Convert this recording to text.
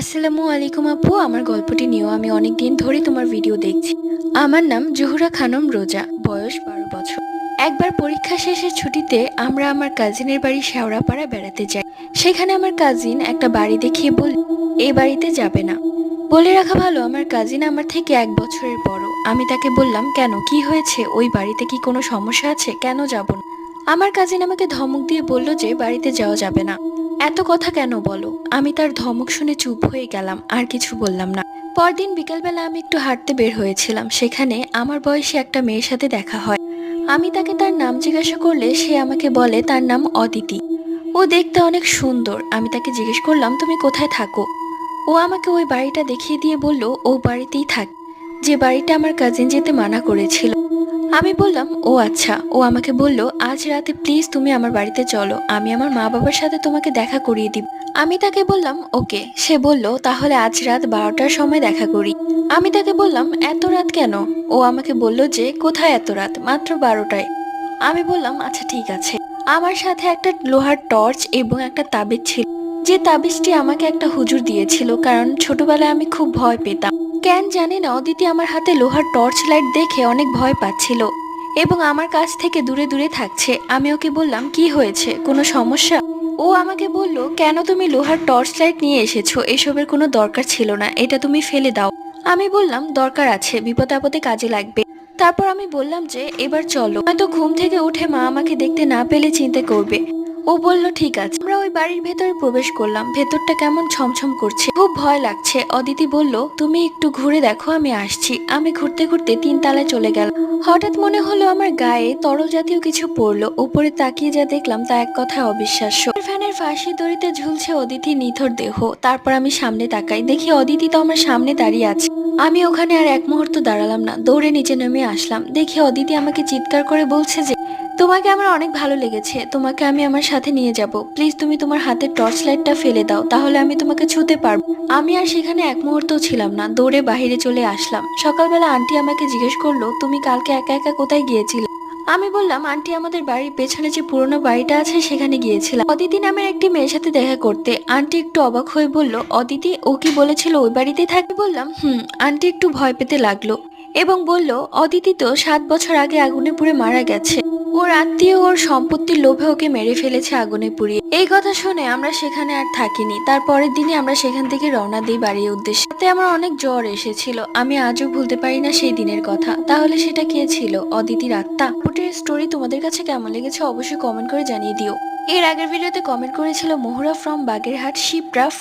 আসসালামু আলাইকুম আপু, আমার গল্পটি নিয়েও আমি অনেক দিন ধরে তোমার ভিডিও দেখছি। আমার নাম জহুরা খানম রোজা, বয়স 12 বছর। একবার পরীক্ষা শেষে ছুটিতে আমরা আমার কাজিনের বাড়ি শেওড়াপাড়া বেড়াতে যাই। সেখানে আমার কাজিন একটা বাড়ি দেখিয়ে বলল, এই বাড়িতে যাবে না। বলে রাখা ভালো, আমার কাজিন আমার থেকে 1 বছরের বড়। আমি তাকে বললাম, কেন, কি হয়েছে, ওই বাড়িতে কি কোনো সমস্যা আছে, কেন যাব না? আমার কাজিন আমাকে ধমক দিয়ে বলল যে বাড়িতে যাওয়া যাবে না। এত কথা কেন বলো? আমি তার ধমক শুনে চুপ হয়ে গেলাম, আর কিছু বললাম না। পরদিন বিকালবেলা আমি একটু হাঁটতে বের হয়েছিলাম, সেখানে আমার বয়সী একটা মেয়ের সাথে দেখা হয়। আমি তাকে তার নাম জিজ্ঞাসা করলে সে আমাকে বলে তার নাম অদিতি। ও দেখতে অনেক সুন্দর। আমি তাকে জিজ্ঞেস করলাম, তুমি কোথায় থাকো? ও আমাকে ওই বাড়িটা দেখিয়ে দিয়ে বলল ও বাড়িতেই থাক, যে বাড়িটা আমার কাজিন যেতে মানা করেছিল। আমি বললাম, ও আচ্ছা। ও আমাকে বলল, আজ রাতে প্লিজ তুমি আমার বাড়িতে চলো, আমি আমার মা বাবার সাথে তোমাকে দেখা করিয়ে দিব। আমি তাকে বললাম, ওকে। সে বলল, তাহলে আজ রাত 12টার সময় দেখা করি। আমি তাকে বললাম, এত রাত কেন? ও আমাকে বলল যে, কোথায় এত রাত, মাত্র 12টায়। আমি বললাম, আচ্ছা ঠিক আছে। আমার সাথে একটা লোহার টর্চ এবং একটা তাবিজ ছিল, যে তাবিজটি আমাকে একটা হুজুর দিয়েছিল, কারণ ছোটবেলায় আমি খুব ভয় পেতাম। কেন জানি না, অদিতি আমার হাতে লোহার টর্চ লাইট দেখে অনেক ভয় পাচ্ছিল এবং আমার কাছ থেকে দূরে দূরে থাকছে। আমি ওকে বললাম, কি হয়েছে, কোনো সমস্যা? ও আমাকে বলল, কেন তুমি লোহার টর্চ লাইট নিয়ে এসেছো? এসবের কোনো দরকার ছিল না, এটা তুমি ফেলে দাও। আমি বললাম, দরকার আছে, বিপদ আপদে কাজে লাগবে। তারপর আমি বললাম যে, এবার চলো, হয়তো ঘুম থেকে উঠে মা আমাকে দেখতে না পেলে চিন্তা করবে। ও বলল, ঠিক আছে। আমরা ওই বাড়ির ভেতরে প্রবেশ করলাম। ভেতরটা কেমন ছমছম করছে, খুব ভয় লাগছে। অদিতি বলল, তুমি একটু ঘুরে দেখো, আমি আসছি। আমি ঘুরতে ঘুরতে 3 তলায় চলে গেলাম। হঠাৎ মনে হলো আমার গায়ে তরল জাতীয় কিছু পড়লো। উপরে তাকিয়ে যা দেখলাম তা এক কথায় অবিশ্বাস্য। ফ্যানের ফাঁসি দড়িতে ঝুলছে অদিতির নিথর দেহ। তারপর আমি সামনে তাকাই, দেখি অদিতি তো আমার সামনে দাঁড়িয়ে আছে। আমি ওখানে আর এক মুহূর্ত দাঁড়ালাম না, দৌড়ে নিচে নেমে আসলাম। দেখি অদিতি আমাকে চিৎকার করে বলছে যে, তোমাকে আমার অনেক ভালো লেগেছে, তোমাকে আমি আমার সাথে নিয়ে যাব। প্লিজ তুমি তোমার হাতের টর্চ লাইটটা ফেলে দাও, তাহলে আমি তোমাকে ছুতে পারবো। আমি আর সেখানে এক মুহূর্তও ছিলাম না, দৌড়ে বাহিরে চলে আসলাম। সকালবেলা আন্টি আমাকে জিজ্ঞেস করলো, তুমি কালকে একা একা কোথায় গিয়েছিলে? আমি বললাম, আন্টি, আমাদের বাড়ির পেছনে যে পুরোনো বাড়িটা আছে সেখানে গিয়েছিলাম অদিতি নামের একটি মেয়ের সাথে দেখা করতে। আন্টি একটু অবাক হয়ে বলল, অদিতি, ও কি বলেছিল ওই বাড়িতেই থাকবে? বললাম, হুম। আন্টি একটু ভয় পেতে লাগলো এবং বলল, অদিতি তো 7 বছর আগে আগুনে পুড়ে মারা গেছে। ওর আত্মীয় ওর সম্পত্তির লোভে ওকে মেরে ফেলেছে আগুনে পুড়িয়ে। এই কথা শুনে আমরা সেখানে আর থাকিনি। তার পরের দিনই আমরা সেখান থেকে রওনা দিই বাড়ির উদ্দেশ্যে। তাতে আমার অনেক জ্বর এসেছিল। আমি আজও ভুলতে পারি না সেই দিনের কথা। তাহলে সেটা কে ছিল? অদিতির আত্মা? পুটের স্টোরি তোমাদের কাছে কেমন লেগেছে অবশ্যই কমেন্ট করে জানিয়ে দিও। এর আগের ভিডিওতে কমেন্ট করেছিল মোহরা ফ্রম বাগেরহাট, শিপ্রা